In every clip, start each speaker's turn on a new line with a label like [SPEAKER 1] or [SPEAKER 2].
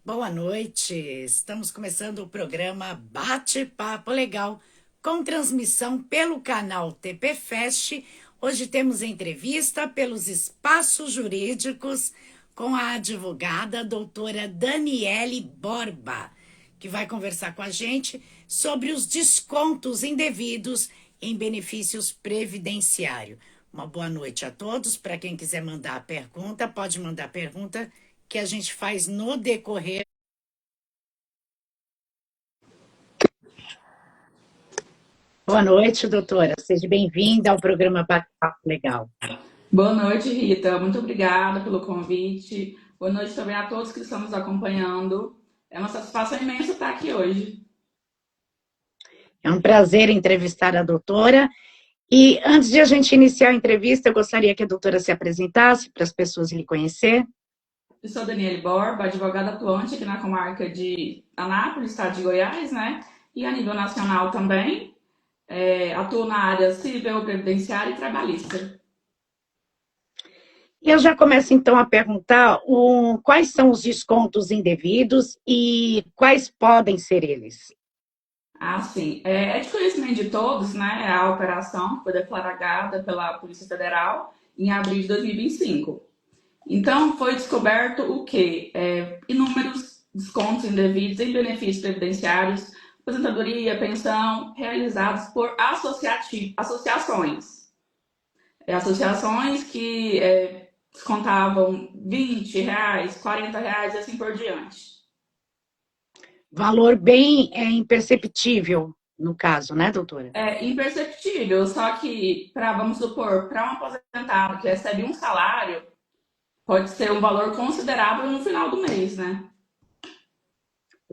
[SPEAKER 1] Boa noite. Estamos começando o programa Bate-Papo Legal, com transmissão pelo canal TP Fest. Hoje temos entrevista pelos espaços jurídicos com a advogada doutora Daniele Borba, que vai conversar com a gente sobre os descontos indevidos em benefícios previdenciários. Uma boa noite a todos. Para quem quiser mandar a pergunta, pode mandar a pergunta que a gente faz no decorrer. Boa noite, doutora. Seja bem-vinda ao programa Bate-Papo Legal.
[SPEAKER 2] Boa noite, Rita. Muito obrigada pelo convite. Boa noite também a todos que estão nos acompanhando. É uma satisfação imensa estar aqui hoje.
[SPEAKER 1] É um prazer entrevistar a doutora. E antes de a gente iniciar a entrevista, eu gostaria que a doutora se apresentasse para as pessoas lhe conhecer.
[SPEAKER 2] Eu sou Daniele Borba, advogada atuante aqui na comarca de Anápolis, estado de Goiás, né? E a nível nacional também. Atuo na área civil, previdenciária e trabalhista.
[SPEAKER 1] E eu já começo, então, a perguntar quais são os descontos indevidos e quais podem ser eles.
[SPEAKER 2] Ah, sim. É de conhecimento de todos, né? A operação que foi deflagrada pela Polícia Federal em abril de 2025. Então, foi descoberto o quê? Inúmeros descontos indevidos em benefícios previdenciários, aposentadoria, pensão, realizados por associações. Associações que descontavam R$ 20, R$ 40 e assim por diante.
[SPEAKER 1] Valor bem imperceptível, no caso, né, doutora?
[SPEAKER 2] É imperceptível, só que, vamos supor, para um aposentado que recebe um salário, pode ser um valor considerável no final do mês, né?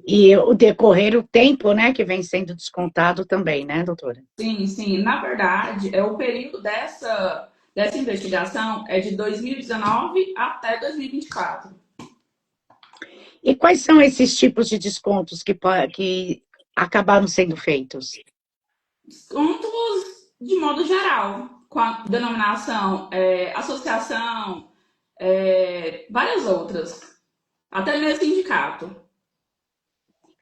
[SPEAKER 1] E o decorrer o tempo, né, que vem sendo descontado também, né, doutora?
[SPEAKER 2] Sim, sim. Na verdade, o período dessa investigação é de 2019 até 2024.
[SPEAKER 1] E quais são esses tipos de descontos que acabaram sendo feitos?
[SPEAKER 2] Descontos de modo geral, com a denominação associação, várias outras, até mesmo sindicato.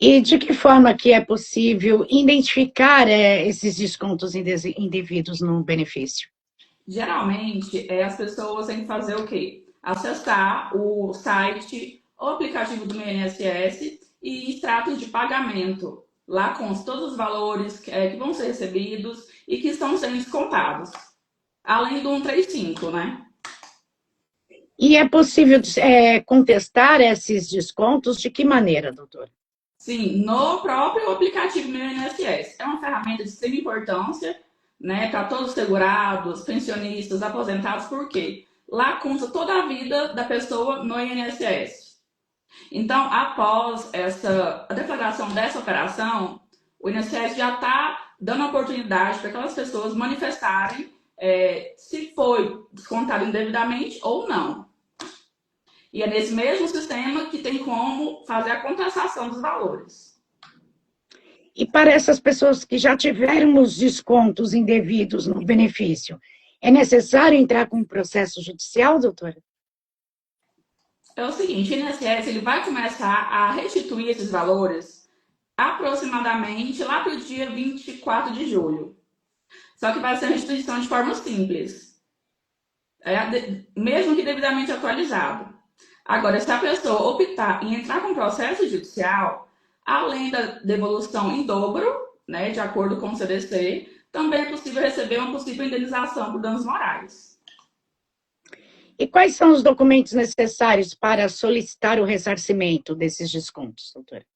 [SPEAKER 1] E de que forma que é possível identificar esses descontos indevidos no benefício?
[SPEAKER 2] Geralmente, as pessoas têm que fazer o quê? Acessar o site ou aplicativo do INSS e extratos de pagamento. Lá consta todos os valores que vão ser recebidos e que estão sendo descontados. Além do 135, né?
[SPEAKER 1] E é possível contestar esses descontos de que maneira, doutora?
[SPEAKER 2] Sim, no próprio aplicativo do INSS. É uma ferramenta de extrema importância, né, para todos os segurados, pensionistas, aposentados, por quê? Lá consta toda a vida da pessoa no INSS. Então, após a declaração dessa operação, o INSS já está dando oportunidade para aquelas pessoas manifestarem se foi descontado indevidamente ou não. E é nesse mesmo sistema que tem como fazer a compensação dos valores.
[SPEAKER 1] E para essas pessoas que já tiveram os descontos indevidos no benefício, é necessário entrar com um processo judicial, doutora?
[SPEAKER 2] É o seguinte, o INSS ele vai começar a restituir esses valores aproximadamente lá para o dia 24 de julho. Só que vai ser uma restituição de forma simples, mesmo que devidamente atualizado. Agora, se a pessoa optar em entrar com processo judicial, além da devolução em dobro, né, de acordo com o CDC, também é possível receber uma possível indenização por danos morais.
[SPEAKER 1] E quais são os documentos necessários para solicitar o ressarcimento desses descontos, doutora?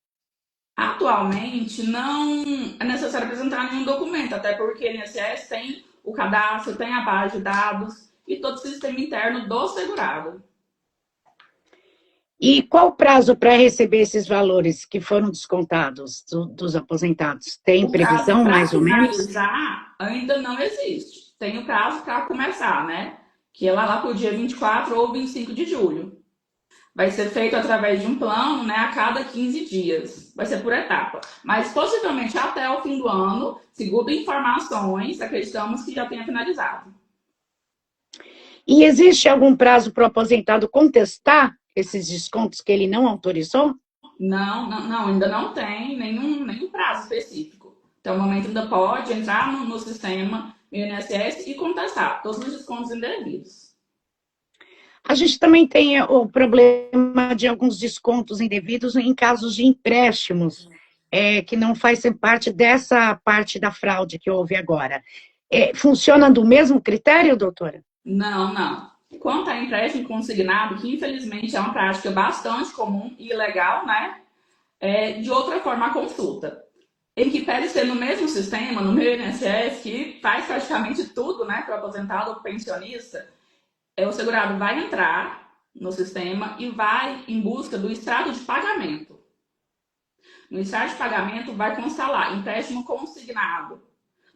[SPEAKER 2] Atualmente, não é necessário apresentar nenhum documento, até porque o INSS tem o cadastro, tem a base de dados e todo o sistema interno do segurado.
[SPEAKER 1] E qual o prazo para receber esses valores que foram descontados dos aposentados? Tem
[SPEAKER 2] O prazo
[SPEAKER 1] previsão,
[SPEAKER 2] para
[SPEAKER 1] mais ou menos?
[SPEAKER 2] finalizar ainda não existe. Tem o prazo para começar, né? Que é lá para o dia 24 ou 25 de julho. Vai ser feito através de um plano, né, a cada 15 dias. Vai ser por etapa. Mas possivelmente até o fim do ano, segundo informações, acreditamos que já tenha finalizado.
[SPEAKER 1] E existe algum prazo para o aposentado contestar esses descontos que ele não autorizou?
[SPEAKER 2] Não, ainda não tem nenhum prazo específico. Até o momento ainda pode entrar no sistema INSS e contestar todos os descontos indevidos.
[SPEAKER 1] A gente também tem o problema de alguns descontos indevidos em casos de empréstimos, que não fazem parte dessa parte da fraude que houve agora. Funciona do mesmo critério, doutora?
[SPEAKER 2] Não. Quanto a empréstimo consignado, que infelizmente é uma prática bastante comum e ilegal, né? De outra forma, a consulta. Ele que pede ser no mesmo sistema, no meu INSS, que faz praticamente tudo, né, para o aposentado ou pensionista, o segurado vai entrar no sistema e vai em busca do extrato de pagamento. No extrato de pagamento vai constar lá, empréstimo consignado.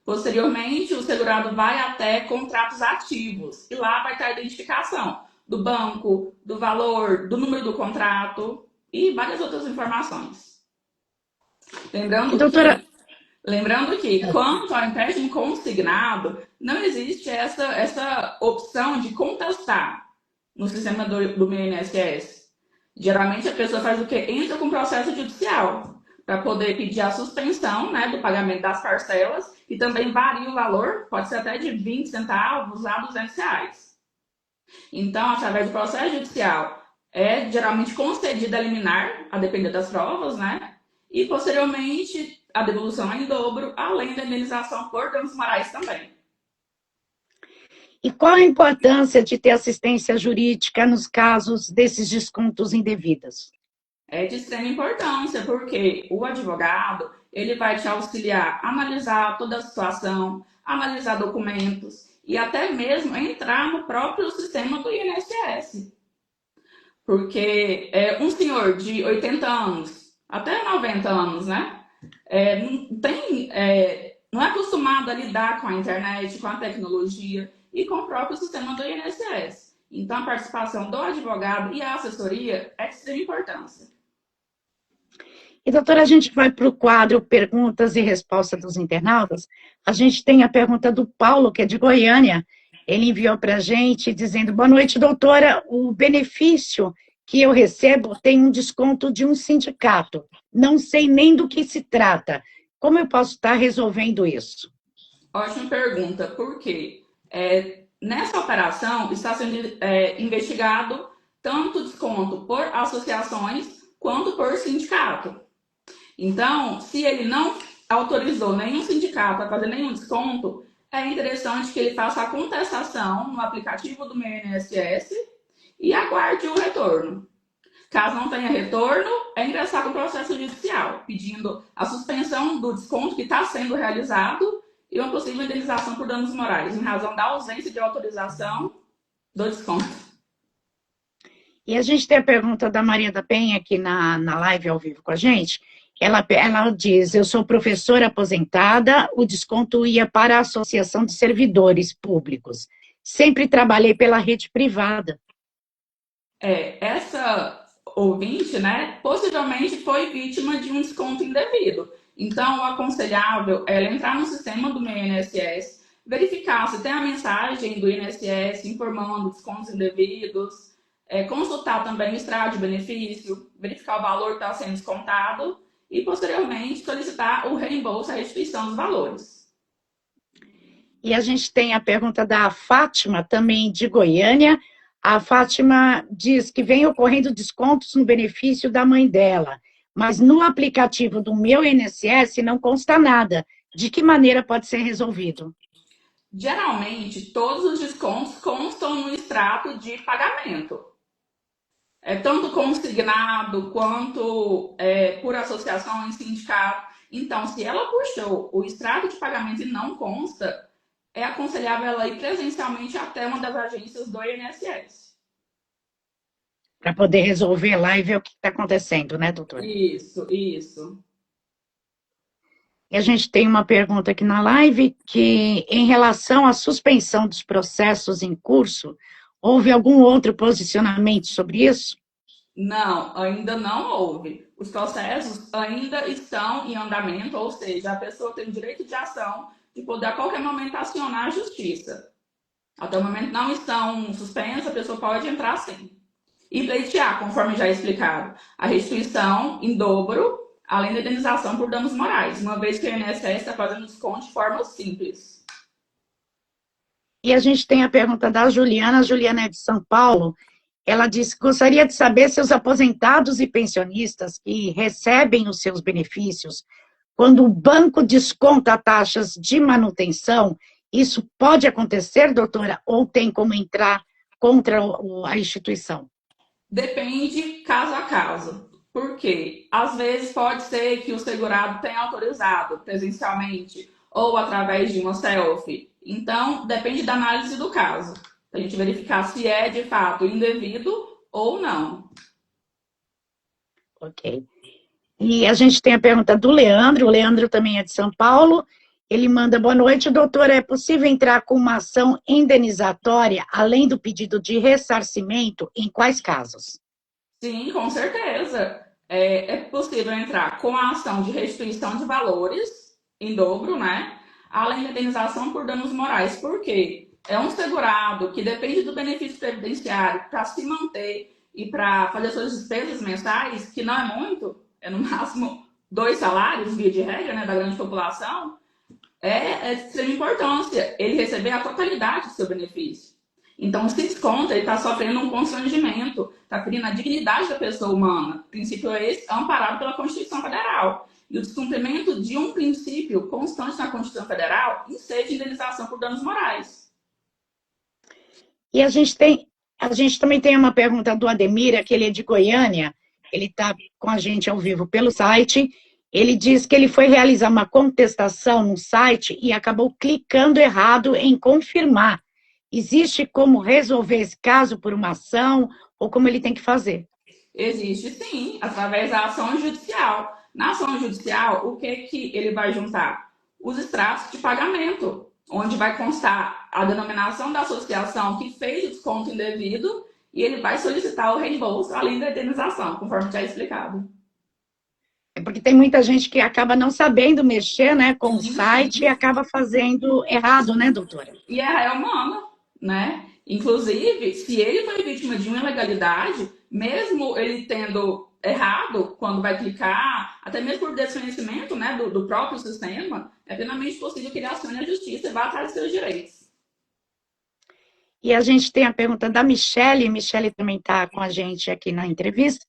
[SPEAKER 2] Posteriormente, o segurado vai até contratos ativos e lá vai ter a identificação do banco, do valor, do número do contrato e várias outras informações.
[SPEAKER 1] E,
[SPEAKER 2] Lembrando
[SPEAKER 1] doutora,
[SPEAKER 2] que Lembrando que, quanto ao empréstimo consignado, não existe essa opção de contestar no sistema do meu INSS. Geralmente, a pessoa faz o quê? Entra com processo judicial para poder pedir a suspensão, né, do pagamento das parcelas, e também varia o valor, pode ser até de 20 centavos a R$ 200. Então, através do processo judicial, é geralmente concedida a liminar, a depender das provas, né? E, posteriormente, a devolução é em dobro, além da indenização por danos morais também.
[SPEAKER 1] e qual a importância de ter assistência jurídica nos casos desses descontos indevidos?
[SPEAKER 2] É de extrema importância, porque o advogado, ele vai te auxiliar a analisar toda a situação, analisar documentos e até mesmo entrar no próprio sistema do INSS. Porque um senhor de 80 anos, até 90 anos, né? Não é acostumado a lidar com a internet, com a tecnologia e com o próprio sistema do INSS. Então, a participação do advogado e a assessoria é de extrema importância.
[SPEAKER 1] E, doutora, a gente vai para o quadro Perguntas e Respostas dos Internautas. A gente tem a pergunta do Paulo, que é de Goiânia. Ele enviou para a gente dizendo: boa noite, doutora. O benefício que eu recebo tem um desconto de um sindicato. Não sei nem do que se trata. Como eu posso estar resolvendo isso?
[SPEAKER 2] Ótima pergunta, porque nessa operação está sendo investigado tanto desconto por associações quanto por sindicato. Então, se ele não autorizou nenhum sindicato a fazer nenhum desconto, é interessante que ele faça a contestação no aplicativo do meu INSS e aguarde o retorno. Caso não tenha retorno, é ingressar com o processo judicial, pedindo a suspensão do desconto que está sendo realizado e uma possível indenização por danos morais, em razão da ausência de autorização do desconto.
[SPEAKER 1] E a gente tem a pergunta da Maria da Penha aqui na live ao vivo com a gente. Ela diz: eu sou professora aposentada, o desconto ia para a Associação de Servidores Públicos. Sempre trabalhei pela rede privada.
[SPEAKER 2] Essa ouvinte, né, possivelmente foi vítima de um desconto indevido. Então, o aconselhável é ela entrar no sistema do meu INSS, verificar se tem a mensagem do INSS informando descontos indevidos, consultar também o extrato de benefício, verificar o valor que está sendo descontado e, posteriormente, solicitar o reembolso, a restituição dos valores.
[SPEAKER 1] E a gente tem a pergunta da Fátima, também de Goiânia. A Fátima diz que vem ocorrendo descontos no benefício da mãe dela, mas no aplicativo do meu INSS não consta nada. De que maneira pode ser resolvido?
[SPEAKER 2] Geralmente, todos os descontos constam no extrato de pagamento. Tanto consignado quanto por associações, sindicato. Então, se ela puxou o extrato de pagamento e não consta, é aconselhável ela ir presencialmente até uma das agências do INSS.
[SPEAKER 1] Para poder resolver lá e ver o que está acontecendo, né, doutora?
[SPEAKER 2] Isso.
[SPEAKER 1] E a gente tem uma pergunta aqui na live, que em relação à suspensão dos processos em curso, houve algum outro posicionamento sobre isso?
[SPEAKER 2] Não, ainda não houve. Os processos ainda estão em andamento, ou seja, a pessoa tem o direito de ação de poder a qualquer momento acionar a justiça. Até o momento não estão suspensos, a pessoa pode entrar sim. E pleitear, conforme já explicado, a restituição em dobro, além da indenização por danos morais, uma vez que o INSS está fazendo desconto de forma simples.
[SPEAKER 1] E a gente tem a pergunta da Juliana. A Juliana é de São Paulo. Ela disse que gostaria de saber se os aposentados e pensionistas que recebem os seus benefícios, quando o banco desconta taxas de manutenção, isso pode acontecer, doutora, ou tem como entrar contra a instituição?
[SPEAKER 2] Depende caso a caso. Por quê? Às vezes pode ser que o segurado tenha autorizado presencialmente ou através de uma CEOF. Então, depende da análise do caso. A gente verificar se é de fato indevido ou não.
[SPEAKER 1] Ok. E a gente tem a pergunta do Leandro. O Leandro também é de São Paulo. Ele manda: boa noite, doutora. É possível entrar com uma ação indenizatória, além do pedido de ressarcimento, em quais casos?
[SPEAKER 2] Sim, com certeza. É possível entrar com a ação de restituição de valores em dobro, né? Além da indenização por danos morais. Por quê? É um segurado que depende do benefício previdenciário para se manter e para fazer suas despesas mensais, que não é muito, é no máximo 2 salários, via de regra, né, da grande população. É de extrema importância ele receber a totalidade do seu benefício. Então, se desconta, ele está sofrendo um constrangimento, está ferindo a dignidade da pessoa humana. O princípio esse é amparado pela Constituição Federal. E o descumprimento de um princípio constante na Constituição Federal enseja indenização por danos morais.
[SPEAKER 1] E a gente também tem uma pergunta do Ademir, que ele é de Goiânia. Ele está com a gente ao vivo pelo site. Ele diz que ele foi realizar uma contestação no site e acabou clicando errado em confirmar. Existe como resolver esse caso por uma ação ou como ele tem que fazer?
[SPEAKER 2] Existe sim, através da ação judicial. Na ação judicial, o que ele vai juntar? Os extratos de pagamento, onde vai constar a denominação da associação que fez o desconto indevido e ele vai solicitar o reembolso, além da indenização, conforme já explicado.
[SPEAKER 1] É porque tem muita gente que acaba não sabendo mexer, né, com o
[SPEAKER 2] Sim,
[SPEAKER 1] site e
[SPEAKER 2] sim.
[SPEAKER 1] acaba fazendo errado, né, doutora?
[SPEAKER 2] E é humano, né? Inclusive, se ele foi vítima de uma ilegalidade, mesmo ele tendo errado quando vai clicar, até mesmo por desconhecimento, né, do próprio sistema, é plenamente possível que ele acione a justiça e vá atrás dos seus direitos.
[SPEAKER 1] E a gente tem a pergunta da Michele. Michele também está com a gente aqui na entrevista.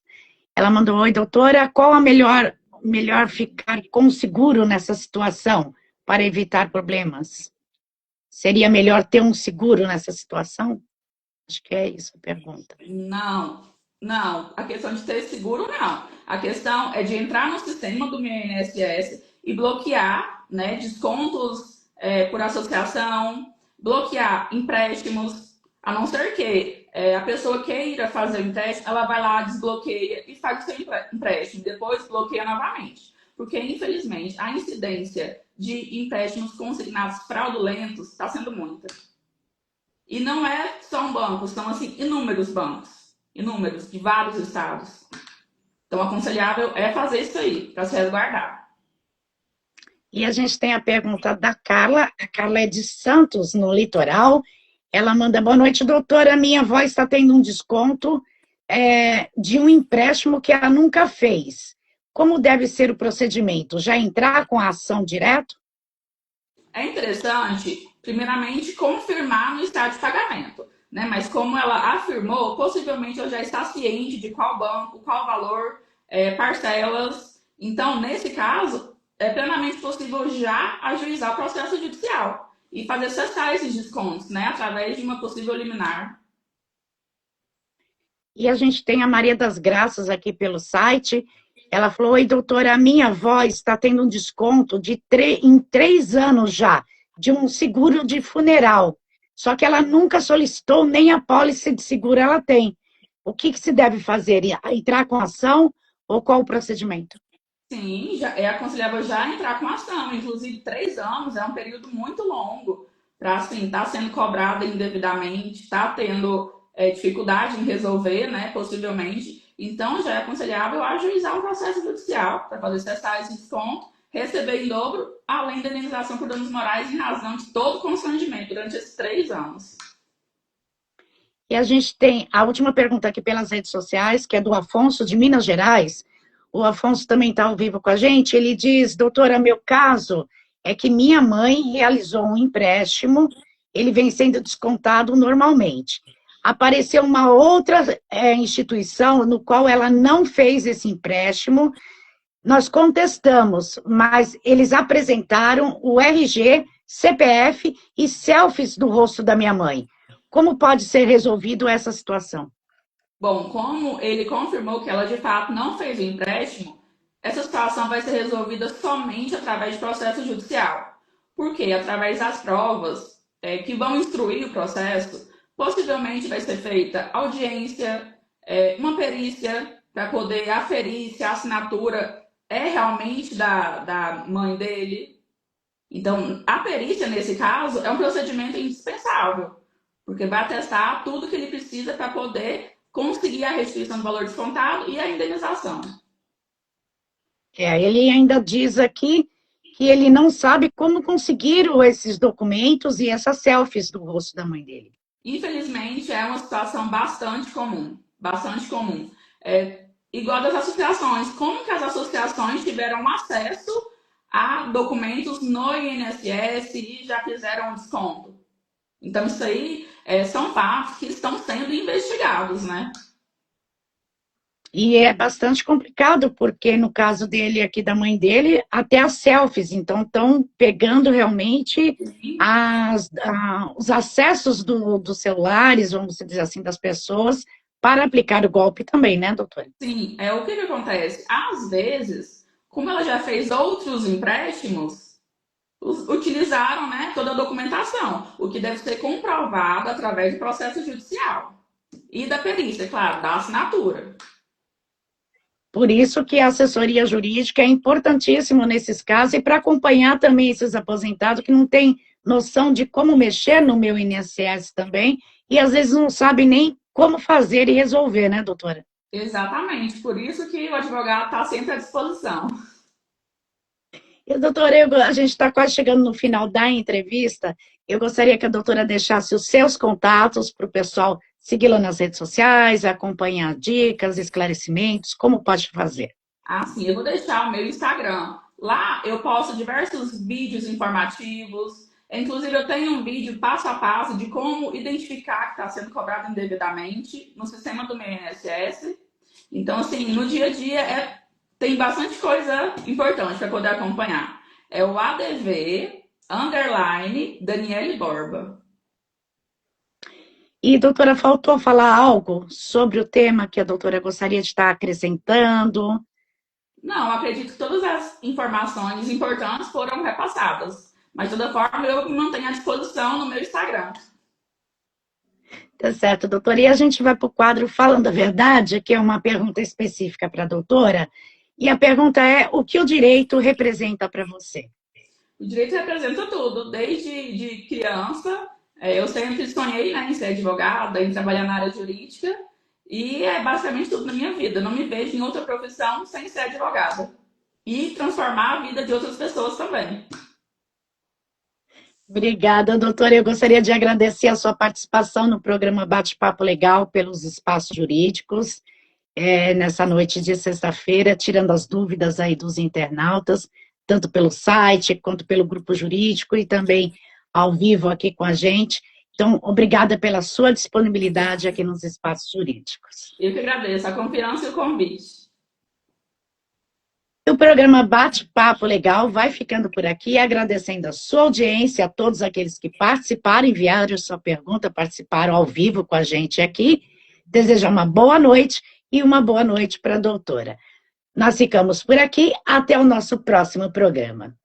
[SPEAKER 1] Ela mandou: oi, doutora, qual a melhor ficar com seguro nessa situação para evitar problemas? Seria melhor ter um seguro nessa situação? Acho que é isso a pergunta.
[SPEAKER 2] Não, não. A questão de ter seguro, não. A questão é de entrar no sistema do meu INSS e bloquear, né, descontos por associação, bloquear empréstimos, a não ser que a pessoa queira fazer o empréstimo, ela vai lá, desbloqueia e faz o seu empréstimo, depois bloqueia novamente. Porque, infelizmente, a incidência de empréstimos consignados fraudulentos está sendo muita. E não é só um banco, são assim inúmeros bancos, inúmeros, de vários estados. Então, aconselhável é fazer isso aí, para se resguardar.
[SPEAKER 1] E a gente tem a pergunta da Carla. A Carla é de Santos, no litoral. Ela manda: boa noite, doutora. Minha avó está tendo um desconto de um empréstimo que ela nunca fez. Como deve ser o procedimento? Já entrar com a ação direto?
[SPEAKER 2] É interessante, primeiramente, confirmar no estado de pagamento. Né? Mas como ela afirmou, possivelmente ela já está ciente de qual banco, qual valor, parcelas. Então, nesse caso, é plenamente possível já ajuizar o processo judicial e fazer cessar esses descontos, né? Através de uma possível liminar.
[SPEAKER 1] E a gente tem a Maria das Graças aqui pelo site. Ela falou: oi, doutora, a minha avó está tendo um desconto em 3 anos já, de um seguro de funeral. Só que ela nunca solicitou, nem a pólice de seguro ela tem. O que se deve fazer? Entrar com ação ou qual o procedimento?
[SPEAKER 2] Sim, já é aconselhável já entrar com ação. Inclusive, 3 anos é um período muito longo para assim, estar sendo cobrada indevidamente, estar tendo dificuldade em resolver, né, possivelmente. Então, já é aconselhável ajuizar um processo judicial para fazer cessar esse desconto, receber em dobro, além da indenização por danos morais em razão de todo constrangimento durante esses 3 anos.
[SPEAKER 1] E a gente tem a última pergunta aqui pelas redes sociais, que é do Afonso, de Minas Gerais. O Afonso também está ao vivo com a gente. Ele diz, doutora, meu caso é que minha mãe realizou um empréstimo, ele vem sendo descontado normalmente. Apareceu uma outra instituição no qual ela não fez esse empréstimo. Nós contestamos, mas eles apresentaram o RG, CPF e selfies do rosto da minha mãe. Como pode ser resolvido essa situação?
[SPEAKER 2] Bom, como ele confirmou que ela de fato não fez o empréstimo, essa situação vai ser resolvida somente através de processo judicial. Por quê? Através das provas que vão instruir o processo, possivelmente vai ser feita audiência, uma perícia para poder aferir se a assinatura é realmente da mãe dele. Então, a perícia, nesse caso, é um procedimento indispensável, porque vai atestar tudo que ele precisa para poder conseguir a restituição do valor descontado e a indenização.
[SPEAKER 1] Ele ainda diz aqui que ele não sabe como conseguiram esses documentos e essas selfies do rosto da mãe dele.
[SPEAKER 2] Infelizmente, é uma situação bastante comum, bastante comum. Igual das associações, como que as associações tiveram acesso a documentos no INSS e já fizeram um desconto? Então, isso aí são fatos que estão sendo investigados, né?
[SPEAKER 1] E é bastante complicado, porque no caso dele aqui, da mãe dele, até as selfies, então estão pegando realmente os acessos dos celulares, vamos dizer assim, das pessoas, para aplicar o golpe também, né, doutora?
[SPEAKER 2] Sim, o que acontece? Às vezes, como ela já fez outros empréstimos, utilizaram, né, toda a documentação, o que deve ser comprovado através do processo judicial. E da perícia, claro, da assinatura.
[SPEAKER 1] Por isso que a assessoria jurídica é importantíssima nesses casos e para acompanhar também esses aposentados que não têm noção de como mexer no meu INSS também e às vezes não sabem nem como fazer e resolver, né, doutora?
[SPEAKER 2] Exatamente, por isso que o advogado está sempre à disposição.
[SPEAKER 1] E, doutora, a gente está quase chegando no final da entrevista. Eu gostaria que a doutora deixasse os seus contatos para o pessoal segui-la nas redes sociais, acompanhar dicas, esclarecimentos, como pode fazer?
[SPEAKER 2] Sim, eu vou deixar o meu Instagram. Lá eu posto diversos vídeos informativos. Inclusive, eu tenho um vídeo passo a passo de como identificar que está sendo cobrado indevidamente no sistema do meu INSS. Então, assim, no dia a dia tem bastante coisa importante para poder acompanhar. É o ADV Daniele Borba.
[SPEAKER 1] E, doutora, faltou falar algo sobre o tema que a doutora gostaria de estar acrescentando?
[SPEAKER 2] Não, acredito que todas as informações importantes foram repassadas. Mas, de toda forma, eu me mantenho à disposição no meu Instagram.
[SPEAKER 1] Tá certo, doutora. E a gente vai para o quadro Falando a Verdade, que é uma pergunta específica para a doutora. E a pergunta é, o que o direito representa para você?
[SPEAKER 2] O direito representa tudo, desde de criança. Eu sempre sonhei, né, em ser advogada, em trabalhar na área jurídica. E é basicamente tudo na minha vida. Não me vejo em outra profissão sem ser advogada. E transformar a vida de outras pessoas também.
[SPEAKER 1] Obrigada, doutora. Eu gostaria de agradecer a sua participação no programa Bate-Papo Legal pelos espaços jurídicos, nessa noite de sexta-feira, tirando as dúvidas aí dos internautas, tanto pelo site quanto pelo grupo jurídico e também ao vivo aqui com a gente. Então, obrigada pela sua disponibilidade aqui nos espaços jurídicos.
[SPEAKER 2] Eu que agradeço a confiança e o convite.
[SPEAKER 1] O programa Bate-Papo Legal vai ficando por aqui, agradecendo a sua audiência, a todos aqueles que participaram, enviaram sua pergunta, participaram ao vivo com a gente aqui. Desejo uma boa noite e uma boa noite para a doutora. Nós ficamos por aqui, até o nosso próximo programa.